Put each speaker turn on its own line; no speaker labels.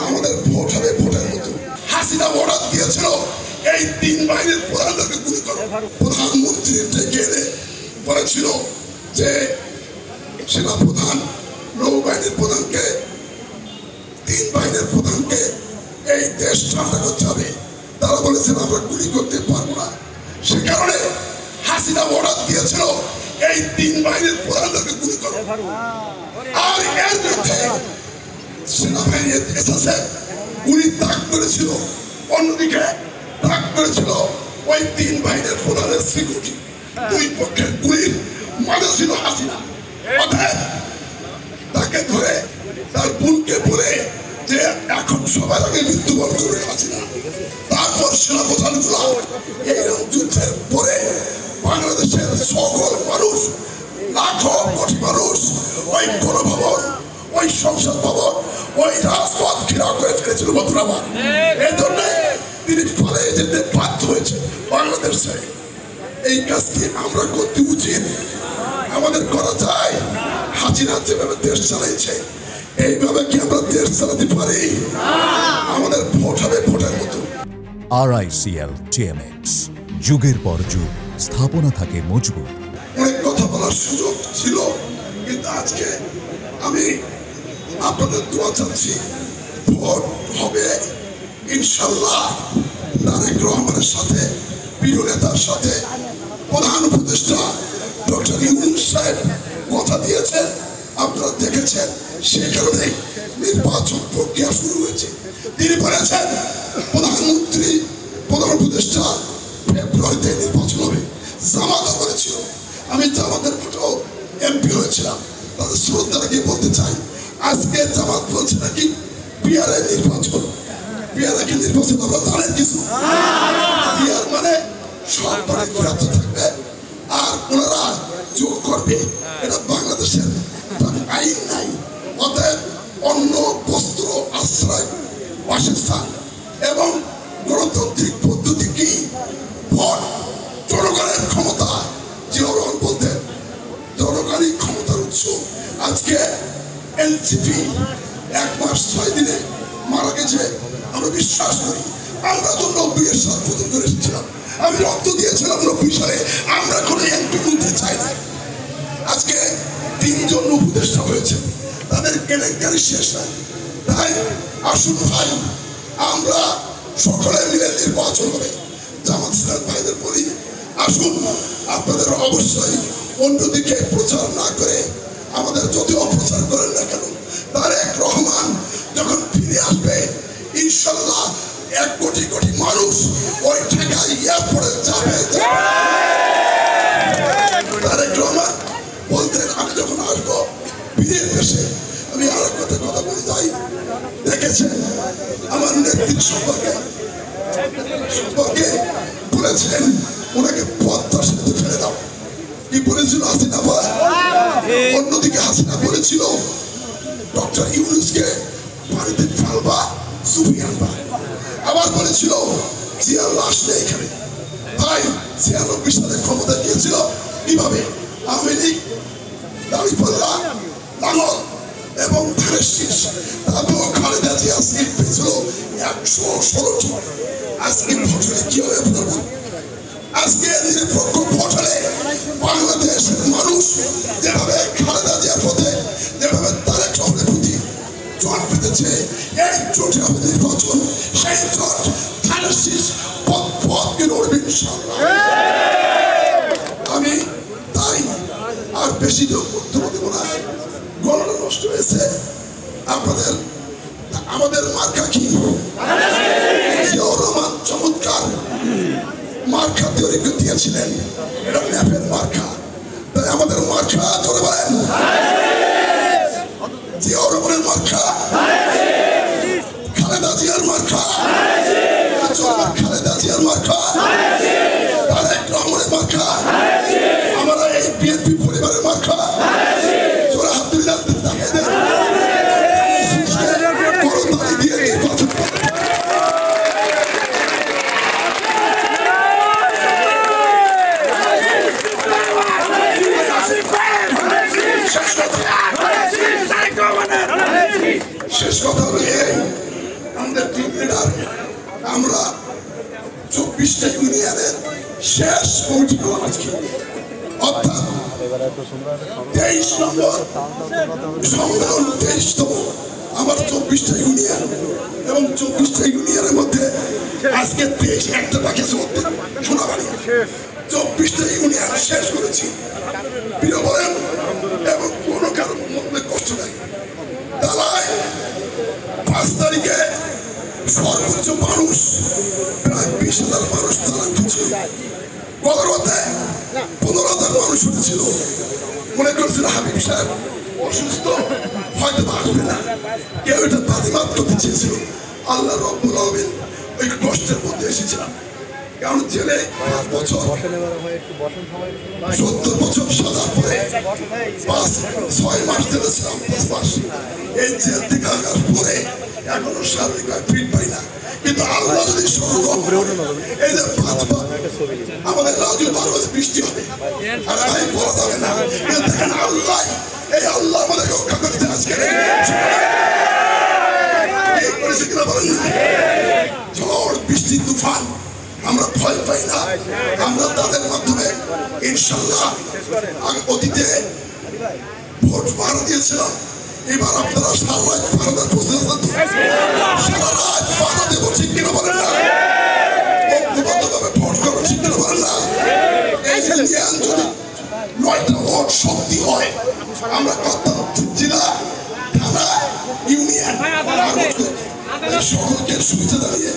আমাদের ভোট হবে ভোটের মতো। হাসিনা অর্ডার দিয়েছিল এই 3 বাহিনীর প্রধানদেরকে গুলি করো। প্রধানমন্ত্রী ডেকে এনে বলেছিল যে সেনা প্রধান, নৌবাহিনীর প্রধানকে, 3 বাহিনীর প্রধানকে এই দেশ ঠান্ডা করতে হবে। তারা বলেছেন আমরা গুলি করতে পারবো না। সে কারণে হাসিনা অর্ডার দিয়েছিল এই 3 বাহিনীর প্রধানদেরকে গুলি করো। আর এর মধ্যে সেনাবাহিনী এসেছে, গুলি তাক করেছিল। অন্যদিকে তাক করেছিল ওই 3 বাহিনীর প্রধানের সিকিউরিটি। 2 পক্ষের গুলির মাঝে ছিল হাসিনা। অতএব তাকে ধরে তার বোনকে বলে যে এখন সবার আগে মৃত্যুবরণ করবে হাসিনা। তারপর সেনাপ্রধানগুলো এইরকম যুদ্ধের পরে বাংলাদেশের সকল মানুষ, লাখো কোটি মানুষ ওই গণভবন, ওই সংসদ ভবন, ওই রাজপথ ঘেরাও করে ফেলেছিল বন্ধুরা। এই জন্য তিনি পালিয়ে যেতে বাধ্য হয়েছে বাংলাদেশে। এই কাজটি আমরা করতে উচিত, আমাদের করা যায়। হাসিনা যেভাবে দেশ চালাইছে এইভাবে কি আমরা দেশ চালাতে পারি? আমাদের ভোট হবে ভোটের মতো।
RICL TMX, যুগের পর যুগ স্থাপনা থাকে মজবুত।
অনেক কথা বলার সুযোগ ছিল, কিন্তু আজকে আমি আপনাদের দোয়া চাচ্ছি। ভোট হবে ইনশাল্লাহ তারেক রহমানের সাথে, প্রিয় নেতার সাথে। প্রধান উপদেষ্টা ডক্টর ইউনূস সাহেব কথা দিয়েছেন, আপনারা দেখেছেন। সে কারণে নির্বাচন প্রক্রিয়া শুরু হয়েছে। তিনি বলেছেন প্রধানমন্ত্রী, প্রধান উপদেষ্টা ফেব্রুয়ারিতে নির্বাচন হবে। জামাত করেছিল, আমি জামাতের ভোটেও এমপি হয়েছিলাম। তাদের শ্রদ্ধাকে বলতে চাই, আজকে জামাত বলছে নাকি বিহারের নির্বাচন। বিহারে নির্বাচন আমরা জানেন কিছু? বিহার মানে সব বাড়ি ফেরাত থাকবে আর ওনারা যোগ করবে। এটা বাংলাদেশের আইন নাই। অতএব অন্য বস্ত্র, আশ্রয়, বাসস্থান এবং গণতান্ত্রিক পদ্ধতি কি? ভোট, জনগণের ক্ষমতা। জিয়াউর রহমান বলতেন জনগণই ক্ষমতার উৎস। আজকে এনসিপি 1 মাস 6 দিনে মারা গেছে। আমরা বিশ্বাস করি, আমরা তো 90 সাল প্রদান করে এসেছিলাম। আমি রক্ত দিয়েছিলাম 90 সালে। আমরা কোনো এমপি নিতে চাই না। আজকে 3 জন উপদেষ্টা হয়েছে, তাদের কেলেঙ্কারি শেষ নাই। তাই আসুন ভাই, আমরা সকলে মিলে নির্বাচন হবে। জামাত ইসলাম ভাইদের বলি, আসুন আপনাদের অবশ্যই অন্যদিকে প্রচার না করে, আমাদের যত অপ্রচার করেন না কেন, তারেক রহমান যখন ফিরে আসবে ইনশাল্লাহ 1 কোটি কোটি মানুষ ওই ঢাকায় এয়ারপোর্টে যাবে। তারেক রহমান বলতেন আমি যখন আসবো ফিরে এসে, আমি আর একটা কথা বলে যাই। দেখেছেন আমার নেত্রী সম্পর্কে বলেছেন ওনাকে পদ্মা সেতুতে ফেলে দাও। কি বলেছিল হাসিনা ভাই? অন্যদিকে হাসিনা বলেছিল ডক্টর ইউনূসকে পানিতে ফেলবা, সুফিয়ান ভাই আবার বলেছিল জিয়ার লাশ নেই এখানে। ভাই 96 সালে ক্ষমতা দিয়েছিল কিভাবে? আওয়ামী লীগ, দাঁড়িপাল্লা, লাঙ্গল এবং ধানের শীষ। তারপর খালেদা জিয়া সিট পেয়েছিল 116টি। আজকে ভোটে কি হবে আপনারা? আজকে নিরপেক্ষ ভোটে বাংলাদেশের মানুষ যেভাবে খালেদা জিয়ার পথে, যেভাবে তারেক রহমানের প্রতি জোট পেতেছে, এই জোটে হবে নির্বাচন। সেই জোট ধানের শীষ পথকে লড়বে ইনশাআল্লাহ। আমি তাই আর বেশি বক্তব্য দেব না, গলাটা নষ্ট হয়েছে আপনাদের। আমাদের মার্কা কি? জিয়াউর রহমান চমৎকার মার্কা তৈরি করে দিয়েছিলেন, এটা ন্যাপের মার্কা। তাই আমাদের মার্কা ধরে বলেন জিয়াউর রহমানের মার্কা, খালেদা জিয়ার মার্কা, খালেদা জিয়ার মার্কা, তারেক রহমানের মার্কা, আমরা এই বিএনপি পরিবারের মার্কা। জোরে হাত তুলে দেখাই দেন। Let's go. 24টা ইউনিয়নের শেষ কমিটি করলাম আজকে, অর্থাৎ 23 নম্বর সম্মেলন, 23তম আমার 24টা ইউনিয়ন এবং 24টা ইউনিয়নের মধ্যে আজকে 23 একটা বাকি আছে মধ্যে সোনাবাড়ি, 24টা ইউনিয়ন শেষ করেছি। প্রিয় বলেন এবং কোনো কারণ মধ্যে কষ্ট নাই। তালায় 5 তারিখে সর্বোচ্চ মানুষ প্রায় 20,000 মানুষ তারা উঠেছিল, বদরতে 15,000 মানুষ উঠেছিল। মনে করছিল হাবিব সাহেব অসুস্থ, হয়তো আসবে না, কেউ এটা বাজিমাত করতে চেয়েছিল। আল্লাহ রব্বুল আলামিন ওই কষ্টের মধ্যে এসেছিলাম, কারণ জেলে 5 বছর 70 বছর সাজার পরে 6 মাস জেলে ছিলাম, 5 মাস। এই জেল থেকে আসার পরে এখনো শারীরিক ফিট পাই না, কিন্তু আল্লাহ যদি এই যে 5 আমাদের রাজু 12 বাজে বৃষ্টি হবে, আর ভাই বলা যাবে না, দেখেন আল্লাহ, এই আল্লাহ আমাদের রক্ষা করতে আজকে করেছে কিনা বলেন না? ঝড় বৃষ্টি তুফান আমরা ভয় পাই না, আমরা তাদের মাধ্যমে ইনশাল্লাহ অতীতে ভোট ভাড়া দিয়েছিলাম, এবার আপনারা সারা রাত ভাড়া প্রস্তুত আছেন, সারা রাত ভাড়া দেবো, ঠিক কিনা বলেন না? ঐক্যবদ্ধভাবে ভোট করবো, ঠিক কিনা বলেন না? এই ইউনিয়ন যদি 9টা ভোট শক্তি হয়, আমরা করতাম জেলা, থানা, ইউনিয়ন সকলকে সুবিধা দাঁড়িয়ে